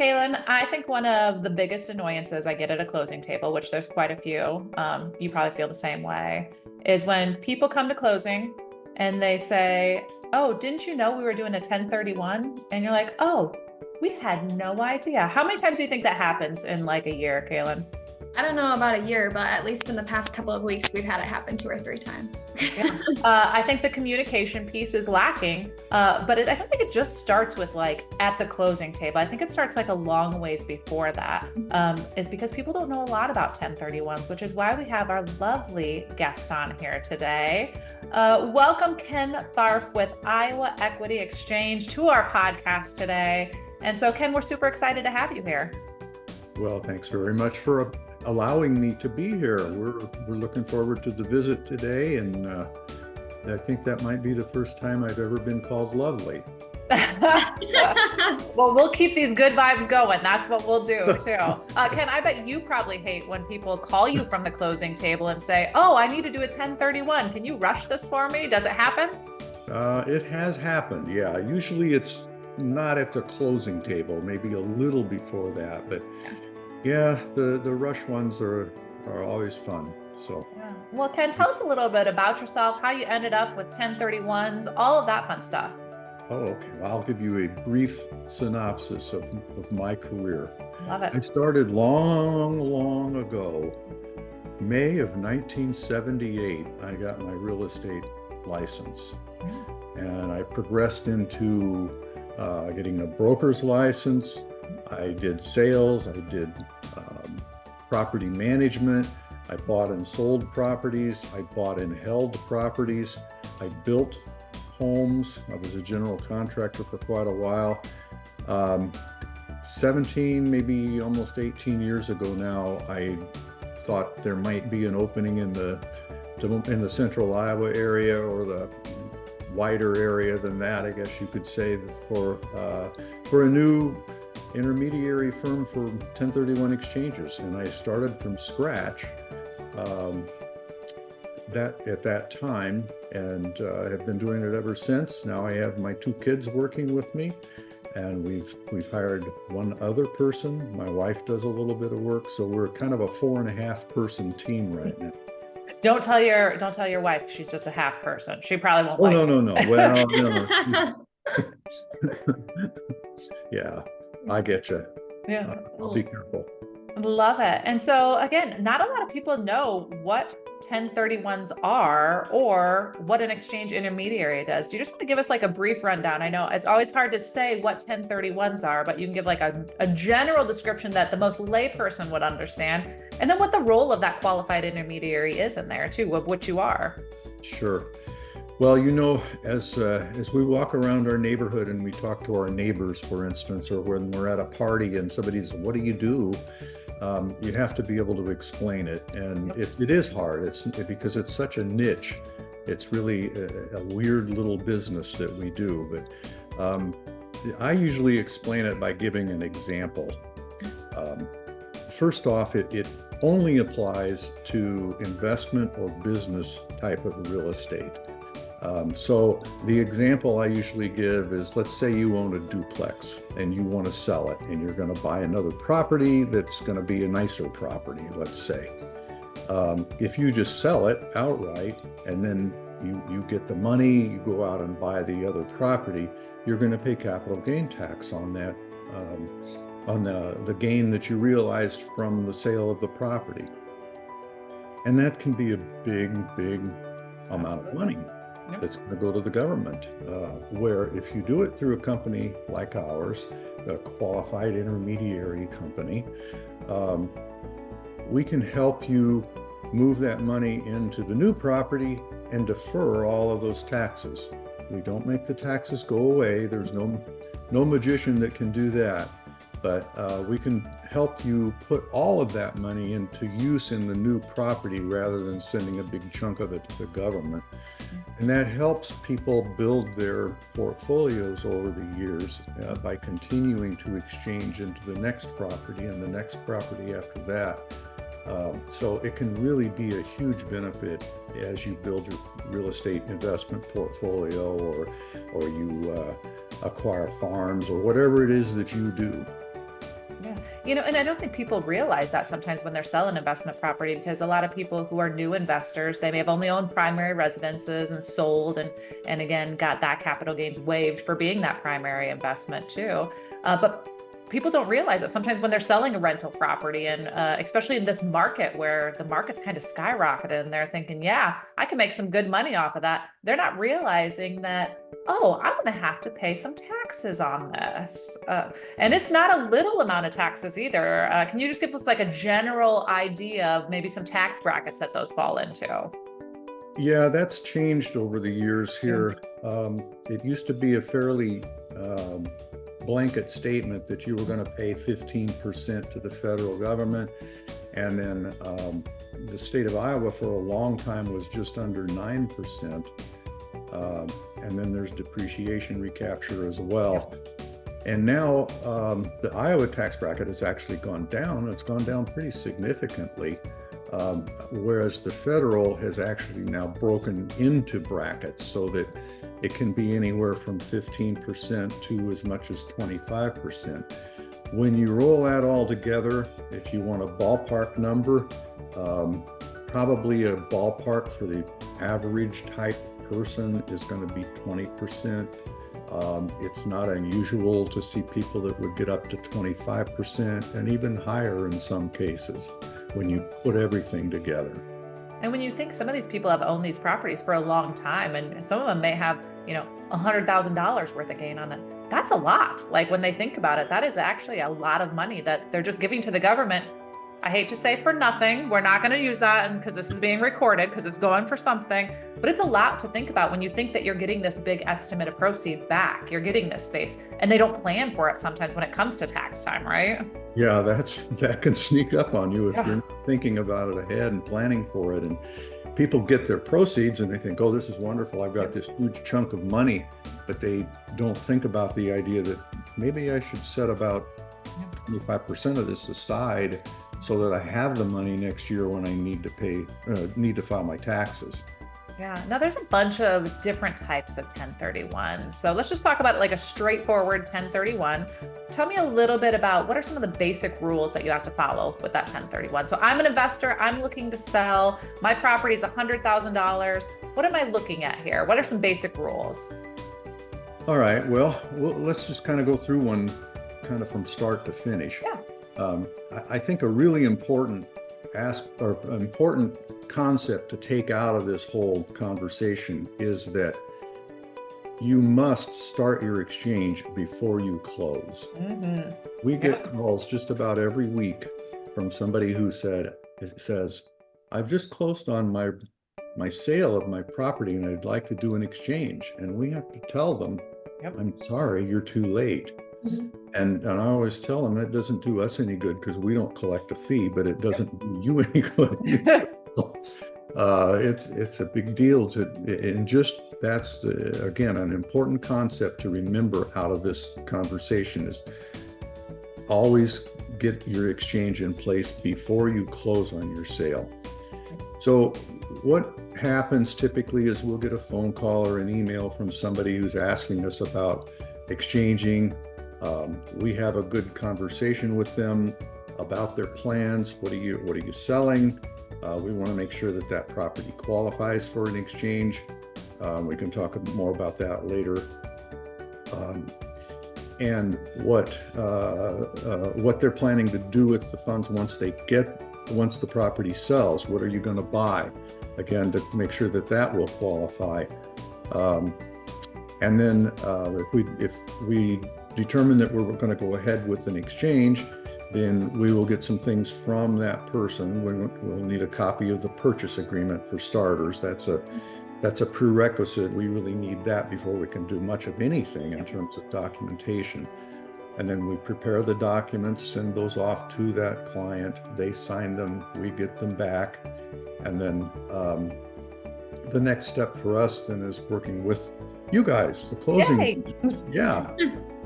Kaylen, I think one of the biggest annoyances I get at a closing table, which there's quite a few, you probably feel the same way, is when people come to closing and they say, "Oh, didn't you know we were doing a 1031?" And you're like, "Oh, we had no idea." How many times do you think that happens in like a year, Kaylen? I don't know about a year, but at least in the past couple of weeks, we've had it happen 2 or 3 times. Yeah. I think the communication piece is lacking, but I don't think it just starts with like at the closing table. I think it starts like a long ways before that, is because people don't know a lot about 1031s, which is why we have our lovely guest on here today. Welcome Ken Tharp with Iowa Equity Exchange to our podcast today. And so Ken, we're super excited to have you here. Well, thanks very much for allowing me to be here. We're looking forward to the visit today, and I think that might be the first time I've ever been called lovely. Well, we'll keep these good vibes going. That's what we'll do too. Ken, I bet you probably hate when people call you from the closing table and say, "Oh, I need to do a 1031. Can you rush this for me?" Does it happen? It has happened, yeah. Usually it's not at the closing table, maybe a little before that, but yeah, the rush ones are always fun. So yeah. Well, Ken, tell us a little bit about yourself, how you ended up with 1031s, all of that fun stuff. Oh, okay. Well, I'll give you a brief synopsis of my career. Love it. I started long ago. May of 1978, I got my real estate license, and I progressed into getting a broker's license. I did sales, I did property management, I bought and sold properties, I bought and held properties, I built homes, I was a general contractor for quite a while. 17, maybe almost 18 years ago now, I thought there might be an opening in the central Iowa area, or the wider area than that, I guess you could say, for a new intermediary firm for 1031 exchanges. And I started from scratch at that time, and have been doing it ever since. Now I have my 2 kids working with me, and we've hired one other person. My wife does a little bit of work, so we're kind of a 4.5 person team right now. Don't tell your wife she's just a half person. She probably won't. No. Well, no. Yeah, I get you. Yeah. I'll be careful. Love it. And so again, not a lot of people know what 1031s are or what an exchange intermediary does. Do you just want to give us like a brief rundown? I know it's always hard to say what 1031s are, but you can give like a general description that the most layperson would understand, and then what the role of that qualified intermediary is in there too, of which you are. Sure. Well, as we walk around our neighborhood and we talk to our neighbors, for instance, or when we're at a party and somebody's, "What do you do?" You have to be able to explain it, and it is hard. It's because it's such a niche. It's really a weird little business that we do. But I usually explain it by giving an example. First off, it only applies to investment or business type of real estate. So the example I usually give is, let's say you own a duplex and you want to sell it, and you're going to buy another property that's going to be a nicer property, let's say. If you just sell it outright and then you get the money, you go out and buy the other property, you're going to pay capital gain tax on that, on the gain that you realized from the sale of the property. And that can be a big amount of money. It's going to go to the government, where if you do it through a company like ours, a qualified intermediary company, we can help you move that money into the new property and defer all of those taxes. We don't make the taxes go away. There's no magician that can do that, but we can help you put all of that money into use in the new property rather than sending a big chunk of it to the government. And that helps people build their portfolios over the years by continuing to exchange into the next property and the next property after that. So it can really be a huge benefit as you build your real estate investment portfolio, or you acquire farms, or whatever it is that you do. And I don't think people realize that sometimes when they're selling investment property, because a lot of people who are new investors, they may have only owned primary residences and sold and again, got that capital gains waived for being that primary investment too. But people don't realize that sometimes when they're selling a rental property, and especially in this market where the market's kind of skyrocketed and they're thinking, yeah, I can make some good money off of that. They're not realizing that, oh, I'm going to have to pay some taxes on this. And it's not a little amount of taxes either. Can you just give us like a general idea of maybe some tax brackets that those fall into? Yeah, that's changed over the years here. It used to be a fairly blanket statement that you were going to pay 15% to the federal government. And then the state of Iowa for a long time was just under 9%. And then there's depreciation recapture as well. And now the Iowa tax bracket has actually gone down. It's gone down pretty significantly. Whereas the federal has actually now broken into brackets so that it can be anywhere from 15% to as much as 25%. When you roll that all together, if you want a ballpark number, probably a ballpark for the average type person is going to be 20%. It's not unusual to see people that would get up to 25% and even higher in some cases when you put everything together. And when you think some of these people have owned these properties for a long time, and some of them may have, $100,000 worth of gain on it, that's a lot. Like when they think about it, that is actually a lot of money that they're just giving to the government. I hate to say for nothing. We're not going to use that because this is being recorded because it's going for something, but it's a lot to think about when you think that you're getting this big estimate of proceeds back. You're getting this space and they don't plan for it sometimes when it comes to tax time, right? Yeah, that can sneak up on you if you're not thinking about it ahead and planning for it. And people get their proceeds and they think, oh, this is wonderful. I've got this huge chunk of money, but they don't think about the idea that maybe I should set about 25% of this aside so that I have the money next year when I need to file my taxes. Yeah. Now there's a bunch of different types of 1031. So let's just talk about like a straightforward 1031. Tell me a little bit about what are some of the basic rules that you have to follow with that 1031. So I'm an investor, I'm looking to sell, my property is $100,000. What am I looking at here? What are some basic rules? All right, well, let's just kind of go through one kind of from start to finish. Yeah. I think a really important concept to take out of this whole conversation is that you must start your exchange before you close. Mm-hmm. We get calls just about every week from somebody who says, I've just closed on my sale of my property and I'd like to do an exchange. And we have to tell them, I'm sorry, you're too late. Mm-hmm. And I always tell them that doesn't do us any good because we don't collect a fee, but it doesn't do you any good. It's a big deal and just that's again an important concept to remember out of this conversation is always get your exchange in place before you close on your sale. So what happens typically is we'll get a phone call or an email from somebody who's asking us about exchanging. We have a good conversation with them about their plans. What are you selling? We want to make sure that property qualifies for an exchange. We can talk more about that later. And what they're planning to do with the funds once the property sells. What are you going to buy? Again, to make sure that will qualify. And then if we determine that we're going to go ahead with an exchange, then we will get some things from that person. We'll need a copy of the purchase agreement for starters. That's a prerequisite. We really need that before we can do much of anything in terms of documentation. And then we prepare the documents, send those off to that client. They sign them, we get them back. And then the next step for us then is working with you guys, the closing. Yay. Yeah.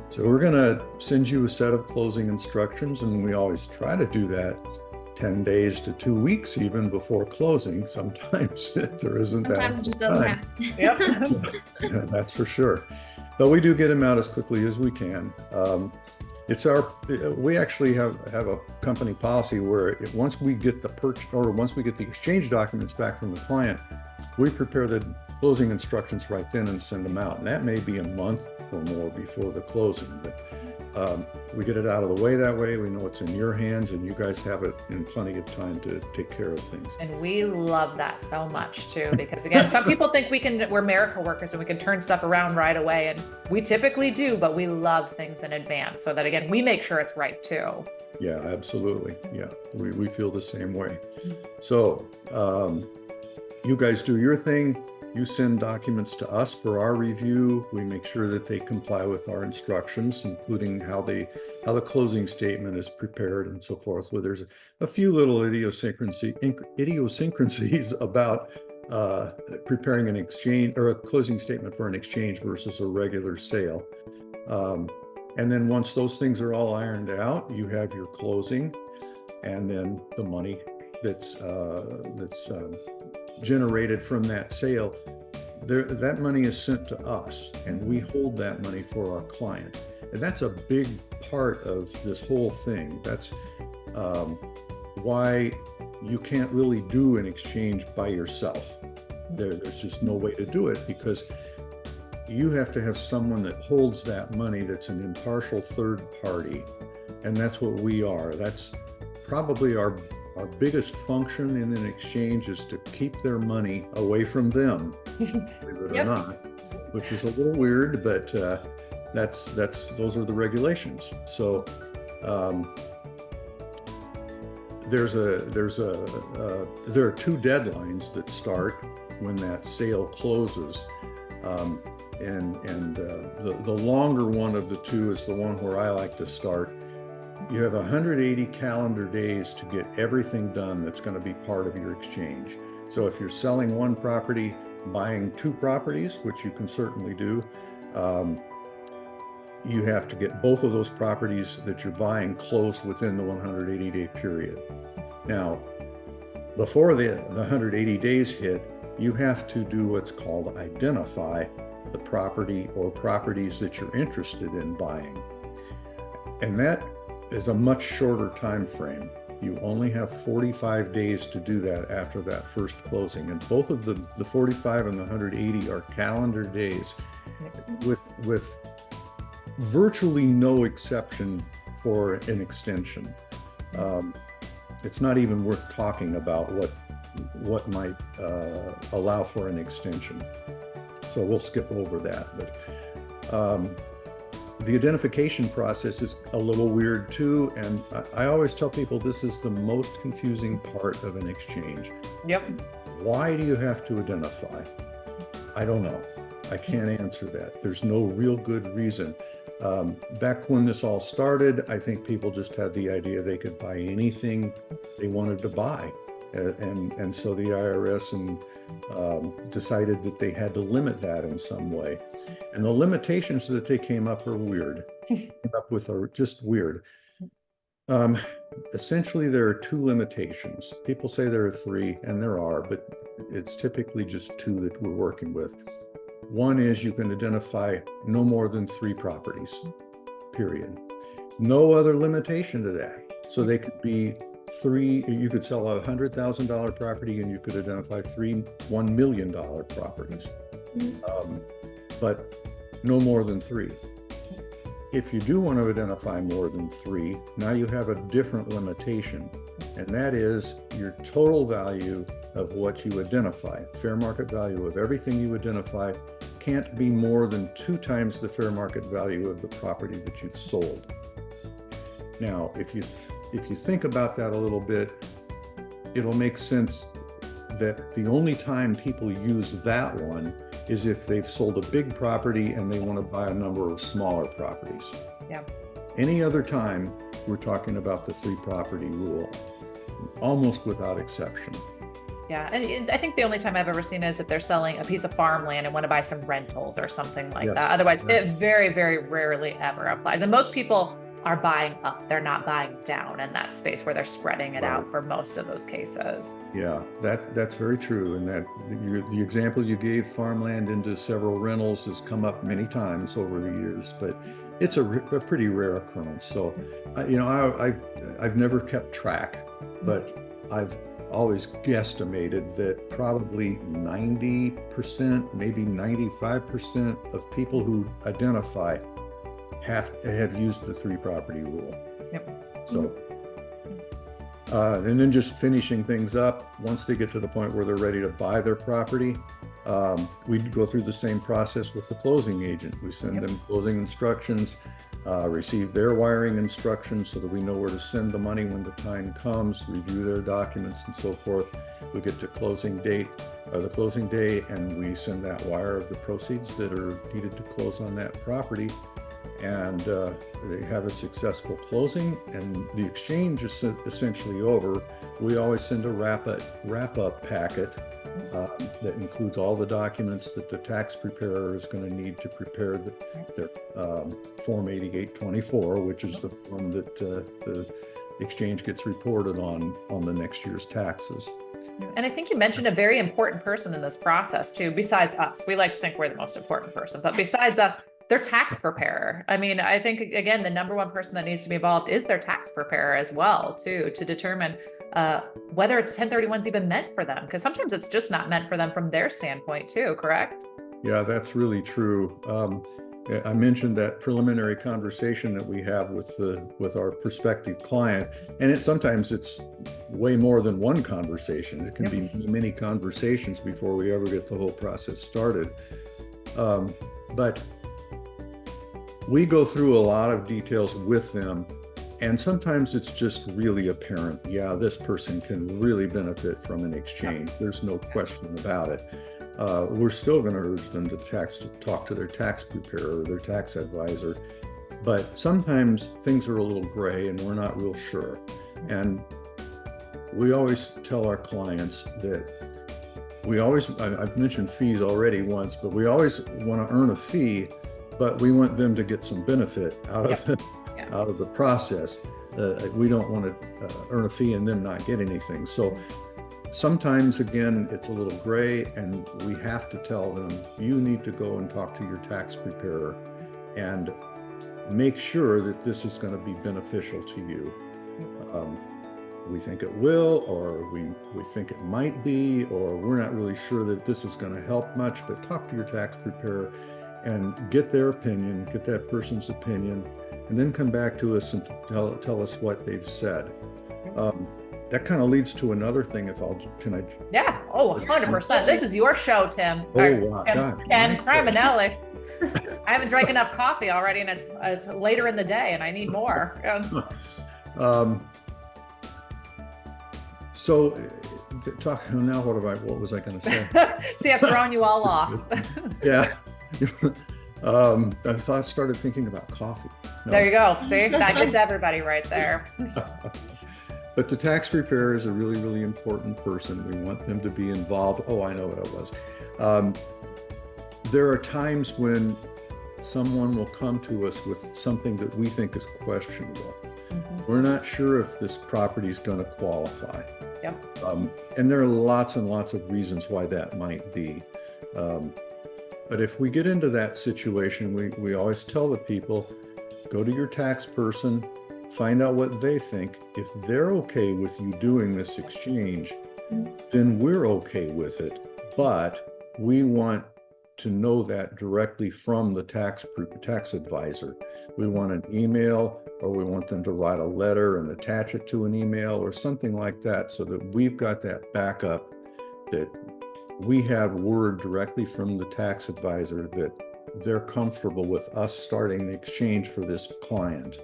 So we're going to send you a set of closing instructions, and we always try to do that 10 days to 2 weeks even before closing. Sometimes there isn't that. Sometimes it just doesn't happen. Yep. Yeah, that's for sure. But we do get them out as quickly as we can. We actually have a company policy where once we get once we get the exchange documents back from the client, we prepare the closing instructions right then and send them out. And that may be a month or more before the closing, but we get it out of the way that way. We know it's in your hands and you guys have it in plenty of time to take care of things. And we love that so much too, because again, some people think we're miracle workers and we can turn stuff around right away. And we typically do, but we love things in advance so that again, we make sure it's right too. Yeah, absolutely. Yeah, we feel the same way. So you guys do your thing. You send documents to us for our review. We make sure that they comply with our instructions, including how the closing statement is prepared and so forth. So there's a few little idiosyncrasies about preparing an exchange or a closing statement for an exchange versus a regular sale. And then once those things are all ironed out, you have your closing, and then the money that's generated from that sale, that money is sent to us, and we hold that money for our client. And that's a big part of this whole thing. That's why you can't really do an exchange by yourself. There's just no way to do it, because you have to have someone that holds that money that's an impartial third party. And that's what we are. That's probably our biggest function in an exchange, is to keep their money away from them, believe it or not, which is a little weird, but those are the regulations. So there are two deadlines that start when that sale closes, and the longer one of the two is the one where I like to start. You have 180 calendar days to get everything done that's going to be part of your exchange. So if you're selling one property, buying two properties, which you can certainly do, you have to get both of those properties that you're buying closed within the 180-day period. Now, before the 180 days hit, you have to do what's called identify the property or properties that you're interested in buying. And that is a much shorter time frame. You only have 45 days to do that after that first closing. And both of the 45 and the 180 are calendar days, with virtually no exception for an extension. It's not even worth talking about what might allow for an extension. So we'll skip over that. But the identification process is a little weird too, and I always tell people this is the most confusing part of an exchange. Yep. Why do you have to identify? I don't know. I can't answer that. There's no real good reason. Back when this all started, I think people just had the idea they could buy anything they wanted to buy. And so the IRS decided that they had to limit that in some way. And the limitations that they came up with are just weird. Essentially, there are two limitations. People say there are three, and there are, but it's typically just two that we're working with. One is you can identify no more than 3 properties, period. No other limitation to that. So they could be you could sell a $100,000 property and you could identify 3 $1 million properties, but no more than 3. If you do want to identify more than 3, now you have a different limitation, and that is your total value of what you identify. Fair market value of everything you identify can't be more than 2 times the fair market value of the property that you've sold. Now, if you think about that a little bit, it'll make sense that the only time people use that one is if they've sold a big property and they want to buy a number of smaller properties. Yeah. Any other time, we're talking about the 3 property rule, almost without exception. Yeah, and I think the only time I've ever seen is if they're selling a piece of farmland and want to buy some rentals or something like that. Otherwise, it very, very rarely ever applies. And most people are buying up. They're not buying down in that space where they're spreading it out for most of those cases. Yeah, that's very true. And that the example you gave, farmland into several rentals, has come up many times over the years. But It's a pretty rare occurrence. So, I've never kept track, but I've always guesstimated that probably 90%, maybe 95% of people who identify have used the 3-property rule. Yep. So, and then just finishing things up, once they get to the point where they're ready to buy their property, we go through the same process with the closing agent. We send them closing instructions, receive their wiring instructions so that we know where to send the money when the time comes, review their documents and so forth. We get to closing date, the closing day, and we send that wire of the proceeds that are needed to close on that property. And they have a successful closing, and the exchange is essentially over. We always send a wrap-up packet that includes all the documents that the tax preparer is going to need to prepare their Form 8824, which is the form that the exchange gets reported on the next year's taxes. And I think you mentioned a very important person in this process too, besides us. We like to think we're the most important person, but besides us, their tax preparer. I mean, I think, again, the number one person that needs to be involved is their tax preparer as well, too, to determine whether 1031 is even meant for them. Because sometimes it's just not meant for them from their standpoint, too, correct? Yeah, that's really true. I mentioned that preliminary conversation that we have with our prospective client, and sometimes it's way more than one conversation. It can be many conversations before we ever get the whole process started. But we go through a lot of details with them, and sometimes it's just really apparent. Yeah, this person can really benefit from an exchange. There's no question about it. We're still going to urge them to talk to their tax preparer or their tax advisor, but sometimes things are a little gray and we're not real sure. And we always tell our clients that I've mentioned fees already once, but we always want to earn a fee, but we want them to get some benefit out of the process. We don't want to earn a fee and then not get anything. So sometimes, again, it's a little gray, and we have to tell them, you need to go and talk to your tax preparer and make sure that this is going to be beneficial to you. We think it will, or we think it might be, or we're not really sure that this is going to help much, but talk to your tax preparer and get their opinion, get that person's opinion, and then come back to us and tell us what they've said. That kind of leads to another thing. Can I? Yeah. Oh, 100%. This is your show, Tim. Oh, God. Ken Criminelli. I haven't drank enough coffee already, and it's later in the day, and I need more. So, now what was I going to say? See, I've thrown you all off. Yeah. I started thinking about coffee. No. There you go. See, that gets everybody right there. But the tax preparer is a really, really important person. We want them to be involved. Oh, I know what it was. There are times when someone will come to us with something that we think is questionable. We're not sure if this property is going to qualify. Yep. And there are lots and lots of reasons why that might be. But if we get into that situation, we always tell the people, go to your tax person, find out what they think. If they're okay with you doing this exchange, then we're okay with it. But we want to know that directly from the tax advisor. We want an email, or we want them to write a letter and attach it to an email or something like that, so that we've got that backup, that we have word directly from the tax advisor that they're comfortable with us starting the exchange for this client.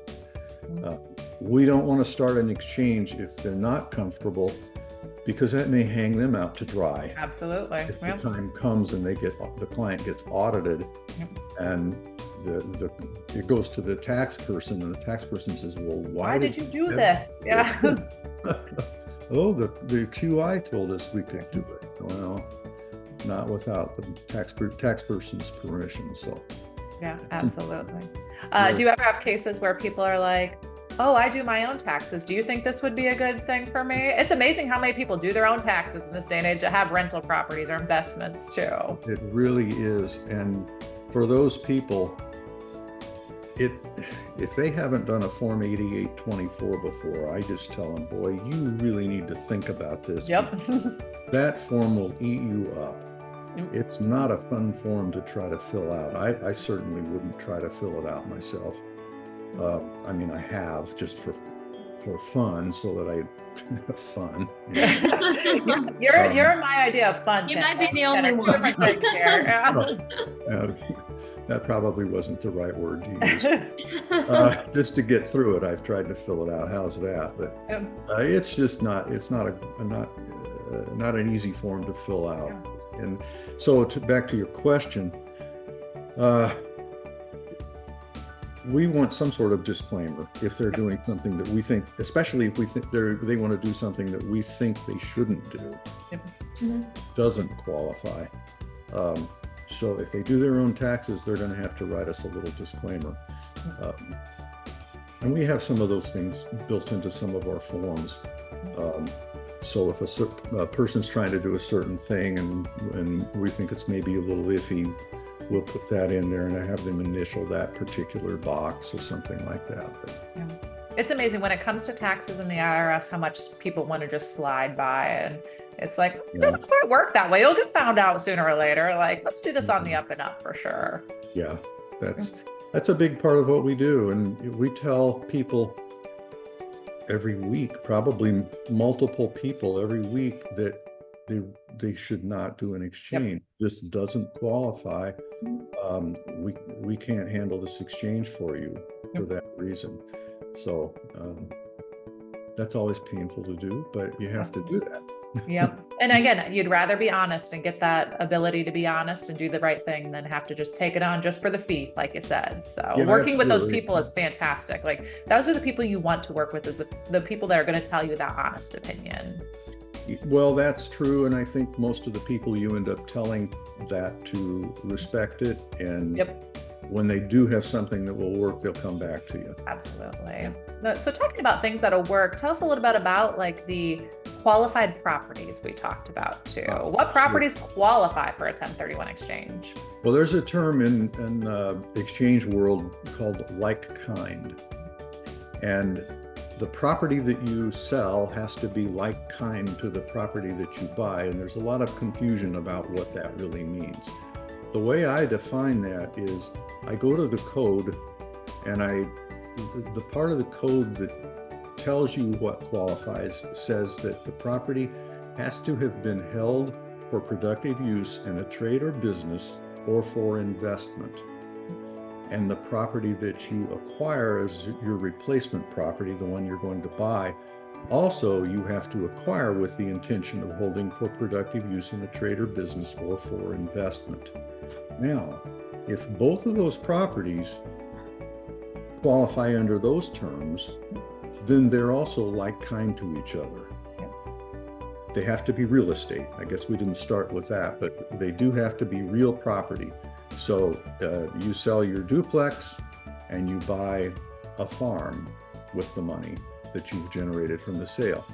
We don't want to start an exchange if they're not comfortable, because that may hang them out to dry. Absolutely. If the time comes and the client gets audited, and it goes to the tax person, and the tax person says, well, why did you do this? Yeah. Oh, the QI told us we could do it. Well, not without the tax person's permission. So yeah, absolutely. Do you ever have cases where people are like, oh, I do my own taxes. Do you think this would be a good thing for me? It's amazing how many people do their own taxes in this day and age to have rental properties or investments too. It really is. And for those people, if they haven't done a Form 8824 before, I just tell them, boy, you really need to think about this. Yep. That form will eat you up. Yep. It's not a fun form to try to fill out. I certainly wouldn't try to fill it out myself. I mean, I have just for fun, so that I have fun. You're my idea of fun. You Tim. might be the only Two one. different things here. That probably wasn't the right word to use. Just to get through it, I've tried to fill it out. How's that? But it's just not. It's not an easy form to fill out. And so, back to your question, we want some sort of disclaimer if they're doing something that we think, especially if we think they want to do something that we think they shouldn't do, doesn't qualify. So if they do their own taxes, they're going to have to write us a little disclaimer. And we have some of those things built into some of our forms. So if a person's trying to do a certain thing and we think it's maybe a little iffy, we'll put that in there and I have them initial that particular box or something like that. It's amazing when it comes to taxes in the IRS, how much people want to just slide by, and it's like, it doesn't quite work that way. You'll get found out sooner or later. Like, let's do this on the up and up for sure. Yeah, that's a big part of what we do. And we tell people every week, probably multiple people every week, that they should not do an exchange. This doesn't qualify. We can't handle this exchange for you for that reason. So that's always painful to do, but you have to do that. Yep. And again, you'd rather be honest and get that ability to be honest and do the right thing than have to just take it on just for the fee, like you said. So working with those people is fantastic. Like, those are the people you want to work with, is the people that are going to tell you that honest opinion. Well, that's true. And I think most of the people you end up telling that to respect it. And when they do have something that will work, they'll come back to you. Absolutely. So talking about things that'll work, tell us a little bit about like the qualified properties we talked about too. What properties qualify for a 1031 exchange? Well, there's a term in exchange world called like kind. And the property that you sell has to be like kind to the property that you buy. And there's a lot of confusion about what that really means. The way I define that is I go to the code and the part of the code that tells you what qualifies says that the property has to have been held for productive use in a trade or business or for investment. And the property that you acquire as your replacement property, the one you're going to buy, also you have to acquire with the intention of holding for productive use in a trade or business or for investment. Now, if both of those properties qualify under those terms, then they're also like kind to each other. They have to be real estate. I guess we didn't start with that, but they do have to be real property. So you sell your duplex and you buy a farm with the money that you've generated from the sale.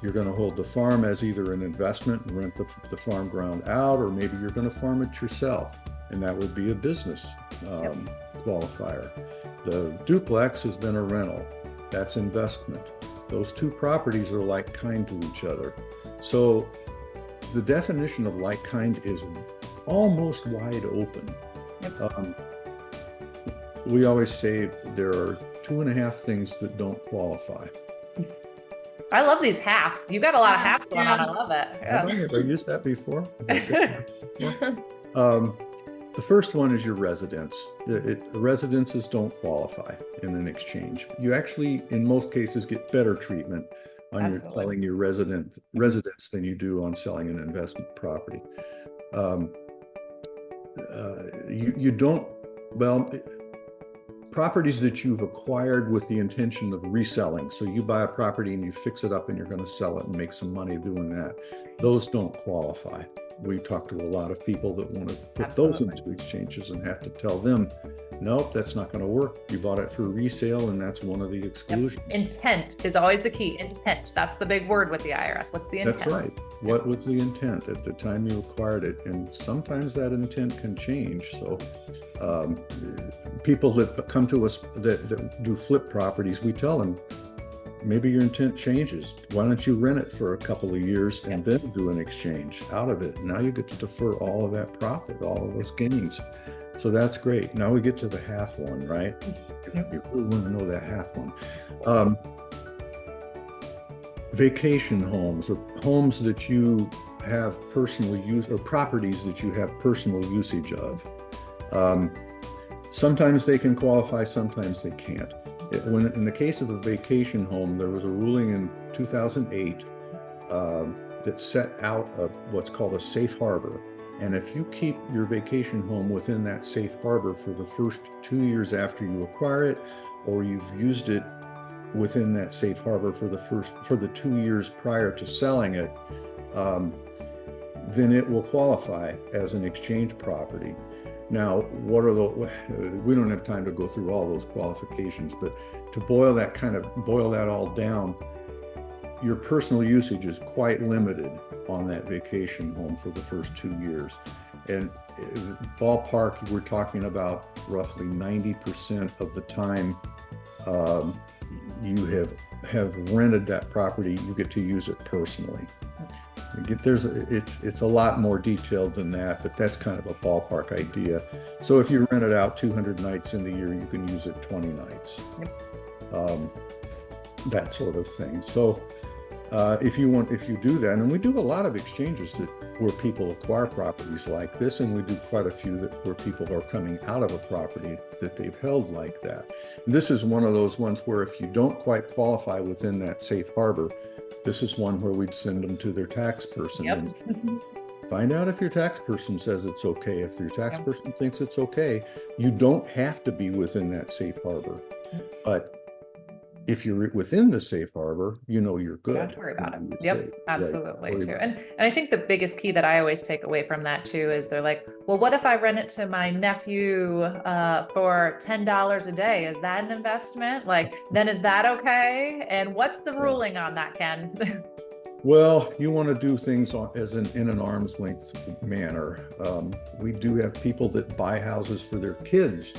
You're going to hold the farm as either an investment and rent the farm ground out, or maybe you're going to farm it yourself, and that would be a business qualifier. The duplex has been a rental. That's investment. Those two properties are like kind to each other. So the definition of like kind is almost wide open. We always say there are 2.5 things that don't qualify. I love these halves. You got a lot of halves going on. I love it. Have I ever used that before? The first one is your residence. Residences don't qualify in an exchange. You actually, in most cases, get better treatment on your selling your residence than you do on selling an investment property. You don't, well, properties that you've acquired with the intention of reselling. So you buy a property and you fix it up and you're going to sell it and make some money doing that. Those don't qualify. we talk to a lot of people that want to put Absolutely. those into exchanges and have to tell them, nope, that's not going to work. You bought it for resale, and that's one of the exclusions. Yep. Intent is always the key. Intent. That's the big word with the IRS. What's the intent? That's right. What was the intent at the time you acquired it? And sometimes that intent can change. So people that come to us that do flip properties, we tell them, maybe your intent changes. Why don't you rent it for a couple of years and then do an exchange out of it? Now you get to defer all of that profit, all of those gains. So that's great. Now we get to the half one, right? If you really want to know that half one. Vacation homes, or homes that you have personal use, or properties that you have personal usage of. Sometimes they can qualify, sometimes they can't. When in the case of a vacation home, there was a ruling in 2008 that set out what's called a safe harbor. And if you keep your vacation home within that safe harbor for the first 2 years after you acquire it, or you've used it within that safe harbor for the 2 years prior to selling it, then it will qualify as an exchange property. Now, we don't have time to go through all those qualifications, but to boil that all down, your personal usage is quite limited on that vacation home for the first 2 years. And ballpark, we're talking about roughly 90% of the time you have rented that property, you get to use it personally. It's a lot more detailed than that, but that's kind of a ballpark idea. So if you rent it out 200 nights in the year, you can use it 20 nights. That sort of thing. So if you do that, and we do a lot of exchanges where people acquire properties like this, and we do quite a few where people are coming out of a property that they've held like that. And this is one of those ones where if you don't quite qualify within that safe harbor, this is one where we'd send them to their tax person and find out if your tax person says it's okay. If your tax person thinks it's okay, you don't have to be within that safe harbor. But if you're within the safe harbor, you're good. Don't worry about it. Yep, absolutely too. And I think the biggest key that I always take away from that too is they're like, well, what if I rent it to my nephew for $10 a day? Is that an investment? Then is that okay? And what's the ruling on that, Ken? Well, you want to do things in an arm's length manner. We do have people that buy houses for their kids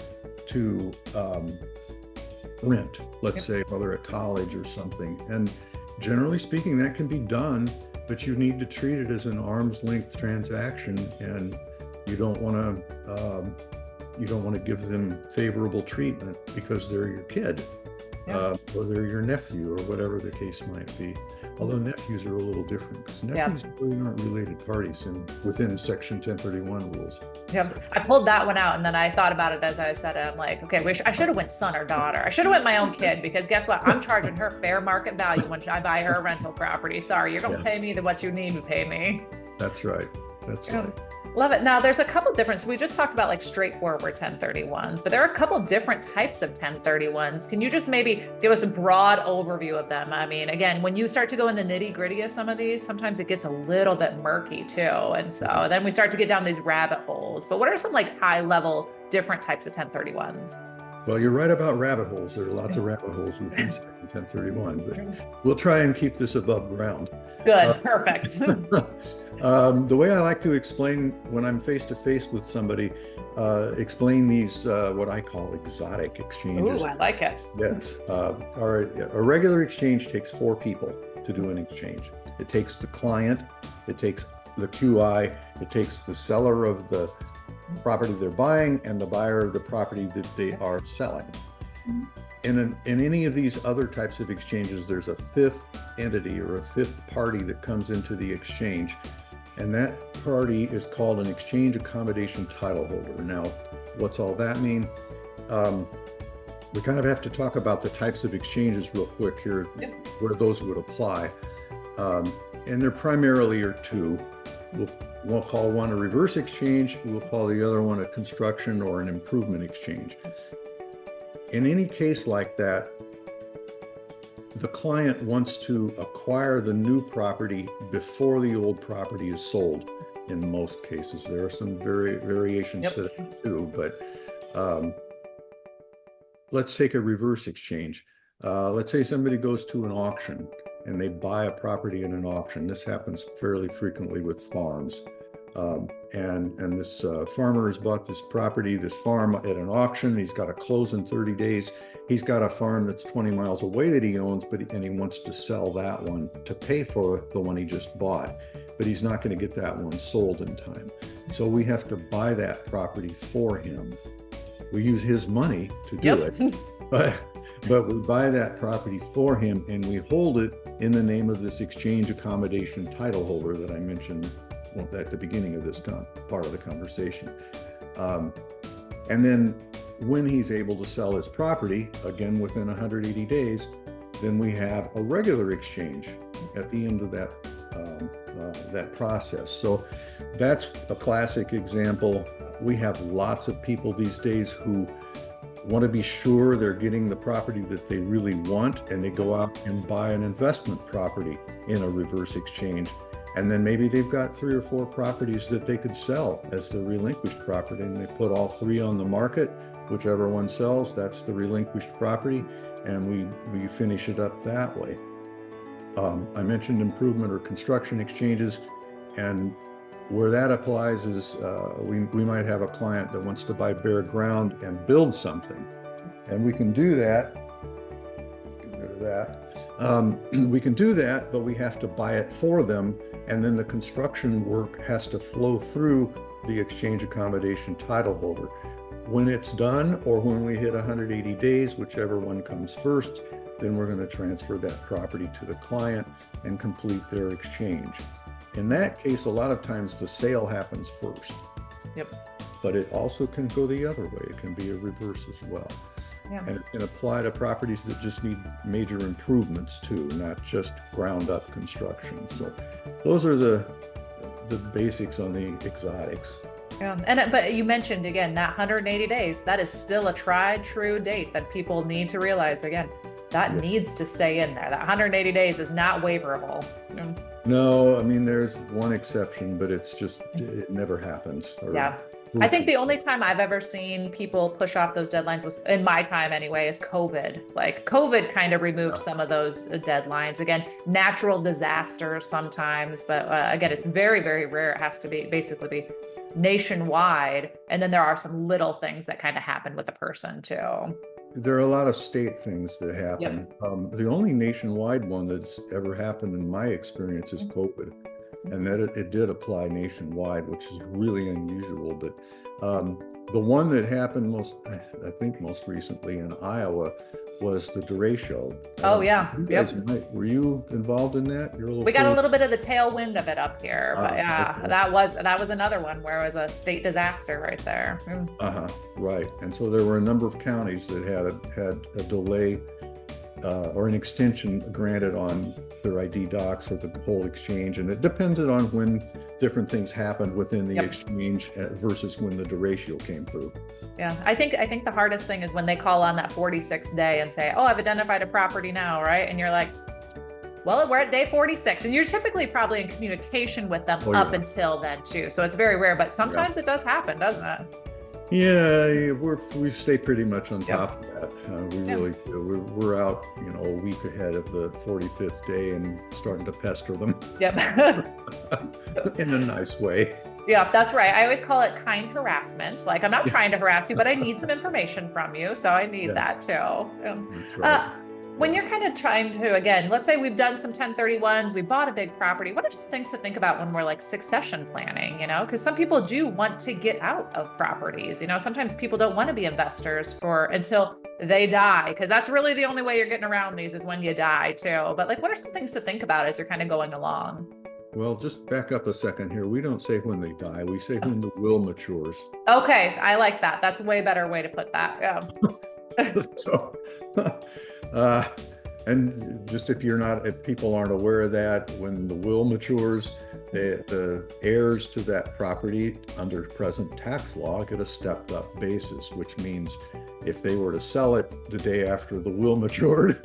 to rent, let's say, while they're at college or something. And generally speaking, that can be done, but you need to treat it as an arm's length transaction, and you don't want to give them favorable treatment because they're your kid, or they're your nephew, or whatever the case might be. Although nephews are a little different, because nephews really aren't related parties within Section 1031 rules. I pulled that one out, and then I thought about it as I said it. I'm like, okay, I should have went son or daughter. I should have went my own kid, because guess what? I'm charging her fair market value when I buy her a rental property. Sorry, you're going to pay me what you need to pay me. That's right. Right. Love it. Now, there's a couple different, we just talked about straightforward 1031s, but there are a couple different types of 1031s. Can you just maybe give us a broad overview of them? I mean, again, when you start to go in the nitty gritty of some of these, sometimes it gets a little bit murky too. And so then we start to get down these rabbit holes. But what are some high level different types of 1031s? Well, you're right about rabbit holes. There are lots of rabbit holes within Section 1031, but we'll try and keep this above ground. Good, perfect. The way I like to explain when I'm face to face with somebody, explain these what I call exotic exchanges. Ooh, I like it. Yes. A regular exchange takes 4 people to do an exchange. It takes the client, it takes the QI, it takes the seller of the property they're buying, and the buyer of the property that they are selling. In any of these other types of exchanges, there's a 5th entity or a 5th party that comes into the exchange, and that party is called an exchange accommodation title holder. Now, what's all that mean? We kind of have to talk about the types of exchanges real quick here, where those would apply. And there primarily are 2. We'll call one a reverse exchange. We'll call the other one a construction or an improvement exchange. In any case like that, the client wants to acquire the new property before the old property is sold. in most cases. There are some variations to that too, but let's take a reverse exchange. Let's say somebody goes to an auction and they buy a property in an auction. This happens fairly frequently with farms. And this farmer has bought this property, this farm at an auction. He's got to close in 30 days. He's got a farm that's 20 miles away that he owns, and he wants to sell that one to pay for the one he just bought. But he's not going to get that one sold in time. So we have to buy that property for him. We use his money to do it, but we buy that property for him and we hold it in the name of this exchange accommodation title holder that I mentioned at the beginning of this part of the conversation. And then when he's able to sell his property, again within 180 days, then we have a regular exchange at the end of that process. So that's a classic example. We have lots of people these days who want to be sure they're getting the property that they really want, and they go out and buy an investment property in a reverse exchange. And then maybe they've got 3 or 4 properties that they could sell as the relinquished property, and they put all 3 on the market. Whichever one sells, that's the relinquished property, and we finish it up that way. I mentioned improvement or construction exchanges, and where that applies is we might have a client that wants to buy bare ground and build something, and we can do that. Get rid of that. We can do that, but we have to buy it for them, and then the construction work has to flow through the exchange accommodation title holder. When it's done, or when we hit 180 days, whichever one comes first, then we're going to transfer that property to the client and complete their exchange. In that case, a lot of times the sale happens first. Yep. But it also can go the other way. It can be a reverse as well. Yeah. And it can apply to properties that just need major improvements too, not just ground up construction. So those are the basics on the exotics. Yeah, but you mentioned again that 180 days, that is still a tried true date that people need to realize. Again, that needs to stay in there. That 180 days is not waiverable. No, I mean, there's one exception, but it never happens. Yeah. I think the only time I've ever seen people push off those deadlines was, in my time anyway, is COVID. Like COVID kind of removed some of those deadlines. Again, natural disasters sometimes, but again, it's very, very rare. It has to basically be nationwide. And then there are some little things that kind of happen with the person too. There are a lot of state things that happen. Yep. The only nationwide one that's ever happened in my experience is COVID. And that it did apply nationwide, which is really unusual. But the one that happened I think most recently in Iowa was the derecho. Oh yeah. Were you involved in that? We got a little bit of the tailwind of it up here, but yeah, okay. that was another one where it was a state disaster right there. Right. And so there were a number of counties that had a delay or an extension granted on their ID docs or the whole exchange, and it depended on when different things happened within the exchange versus when the derecho came through. Yeah, I think the hardest thing is when they call on that 46th day and say, "Oh, I've identified a property now," right? And you're like, "Well, we're at day 46," and you're typically probably in communication with them up until then too. So it's very rare, but sometimes it does happen, doesn't it? Yeah, we stay pretty much on top of that. We really do. We're out, a week ahead of the 45th day and starting to pester them. Yep. In a nice way. Yeah, that's right. I always call it kind harassment. Like, I'm not trying to harass you, but I need some information from you, so I need that too. That's right. When you're kind of trying to, again, let's say we've done some 1031s, we bought a big property. What are some things to think about when we're like succession planning, because some people do want to get out of properties. Sometimes people don't want to be investors until they die, because that's really the only way you're getting around these is when you die too. But like, what are some things to think about as you're kind of going along? Well, just back up a second here. We don't say when they die. We say when the will matures. Okay. I like that. That's a way better way to put that. Yeah. So, and just if people aren't aware of that, when the will matures, the heirs to that property under present tax law get a stepped up basis, which means if they were to sell it the day after the will matured,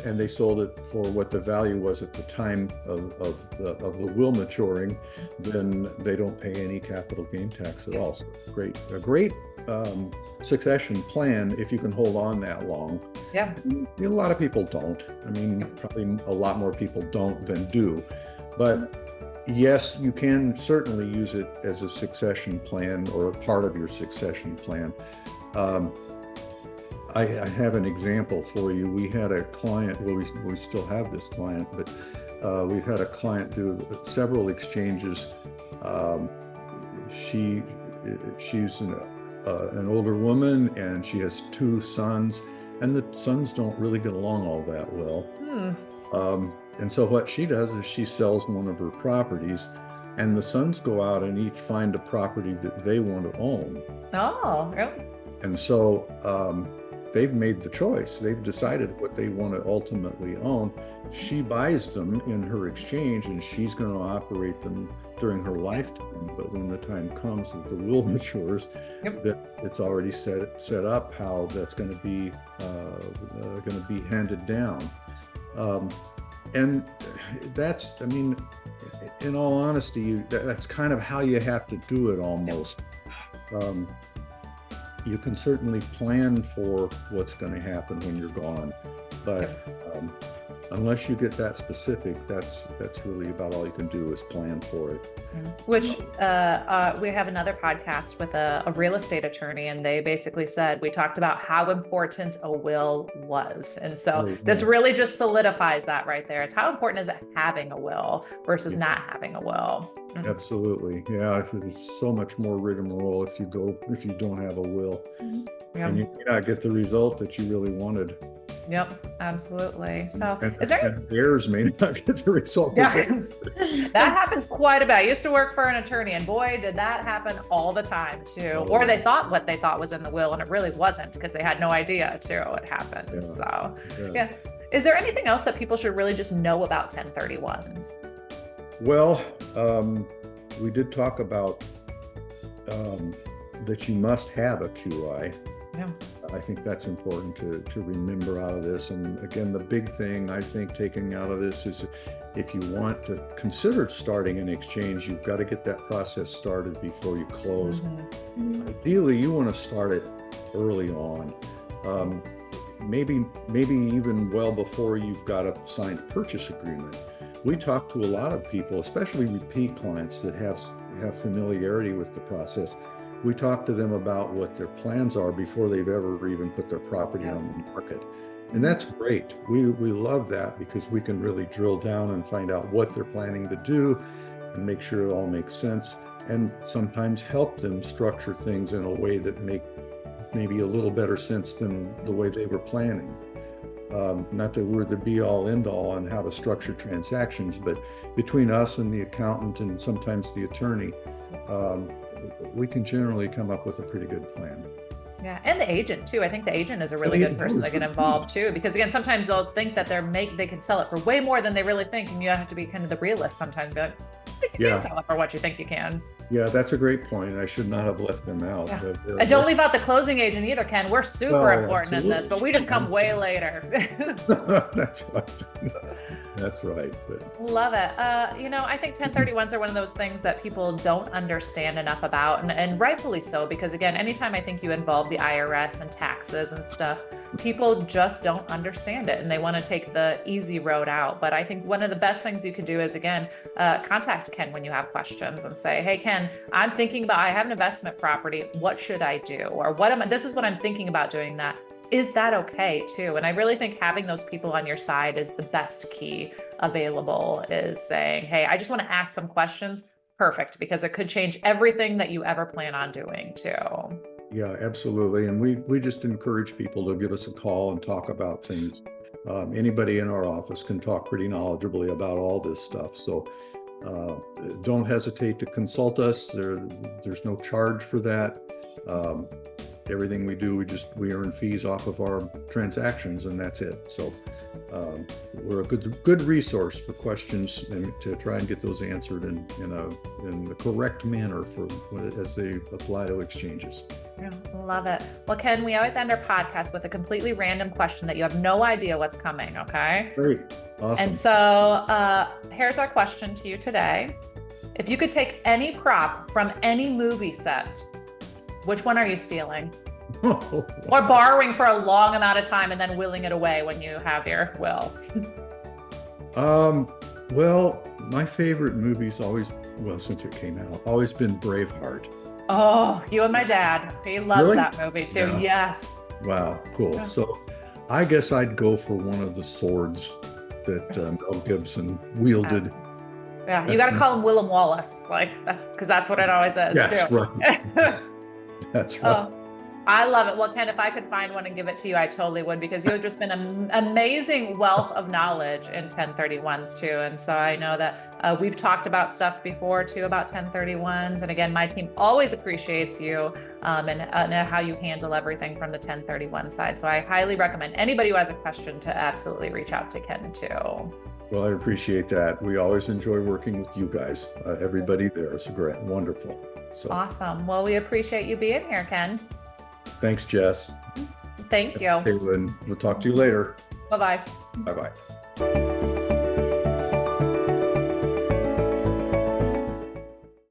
and they sold it for what the value was at the time of the will maturing, then they don't pay any capital gain tax at all. So a great succession plan if you can hold on that long. Yeah. A lot of people don't. I mean, probably a lot more people don't than do. But yes, you can certainly use it as a succession plan or a part of your succession plan. I have an example for you. We had a client, well, we still have this client, but we've had a client do several exchanges. She's an older woman, and she has 2 sons, and the sons don't really get along all that well. And so what she does is she sells one of her properties, and the sons go out and each find a property that they want to own. Oh, yep. And so they've made the choice. They've decided what they want to ultimately own. She buys them in her exchange, and she's going to operate them during her lifetime. But when the time comes that the will matures, that it's already set up how that's going to be handed down. And that's, I mean, in all honesty, that's kind of how you have to do it almost. You can certainly plan for what's going to happen when you're gone, but unless you get that specific, that's really about all you can do is plan for it. Which we have another podcast with a real estate attorney, and they basically said, we talked about how important a will was. And so this really just solidifies that right there. Is how important is it having a will versus not having a will? Absolutely. Yeah. There's so much more rigmarole if you don't have a will, and you may not get the result that you really wanted. Yep, absolutely. So and heirs may not get the result. That happens quite a bit. I used to work for an attorney, and boy, did that happen all the time too. Or they thought what they thought was in the will, and it really wasn't, because they had no idea too it happened. So yeah. Is there anything else that people should really just know about 1031s? Well, we did talk about that you must have a QI. Yeah. I think that's important to remember out of this. And again, the big thing I think taking out of this is, if you want to consider starting an exchange, you've got to get that process started before you close. Ideally, you want to start it early on. Maybe even well before you've got a signed purchase agreement. We talk to a lot of people, especially repeat clients that have familiarity with the process. We talk to them about what their plans are before they've ever even put their property on the market. And that's great. We love that, because we can really drill down and find out what they're planning to do and make sure it all makes sense, and sometimes help them structure things in a way that make maybe a little better sense than the way they were planning. Not that we're the be all end all on how to structure transactions, but between us and the accountant and sometimes the attorney, we can generally come up with a pretty good plan. Yeah, and the agent too. I think the agent is a really good person to get involved too, because again, sometimes they'll think that they can sell it for way more than they really think, and you have to be kind of the realist sometimes. Be like, you can't sell it for what you think you can. Yeah, that's a great point. I should not have left them out. Yeah. And don't leave out the closing agent either, Ken. We're super important in this, but we just come way later. That's right. That's right. But love it. I think 1031s are one of those things that people don't understand enough about, and rightfully so, because again, anytime I think you involve the IRS and taxes and stuff, people just don't understand it, and they want to take the easy road out. But I think one of the best things you can do is, again, contact Ken when you have questions and say, hey, Ken, I'm thinking about, I have an investment property. What should I do? Or this is what I'm thinking about doing that. Is that okay too? And I really think having those people on your side is the best key available, is saying, hey, I just want to ask some questions. Perfect, because it could change everything that you ever plan on doing too. Yeah, absolutely. And we just encourage people to give us a call and talk about things. Anybody in our office can talk pretty knowledgeably about all this stuff. So don't hesitate to consult us. There's no charge for that. everything we do, we earn fees off of our transactions, and that's it. So we're a good resource for questions and to try and get those answered in the correct manner as they apply to exchanges. Yeah, love it. Well, Ken, we always end our podcast with a completely random question that you have no idea what's coming, okay? Great. Awesome. And so here's our question to you today. If you could take any prop from any movie set, which one are you stealing? Or borrowing for a long amount of time and then willing it away when you have your will? Well, my favorite movie's always, since it came out, always been Braveheart. Oh, you and my dad. He loves Really? that movie too. Yeah. Yes. Wow, cool. Yeah. So I guess I'd go for one of the swords that Mel Gibson wielded. Yeah, you got to call him Willem Wallace. Like that's what it always is Yes, too. right. That's right. Oh, I love it. Well, Ken, if I could find one and give it to you, I totally would, because you have just been an amazing wealth of knowledge in 1031s too. And so I know that we've talked about stuff before too, about 1031s. And again, my team always appreciates you and how you handle everything from the 1031 side. So I highly recommend anybody who has a question to absolutely reach out to Ken too. Well, I appreciate that. We always enjoy working with you guys. Everybody there is great, wonderful. So Awesome. Well, we appreciate you being here, Ken. thanks, Jess. Thank you. Kaylen, we'll talk to you later. Bye-bye. Bye-bye.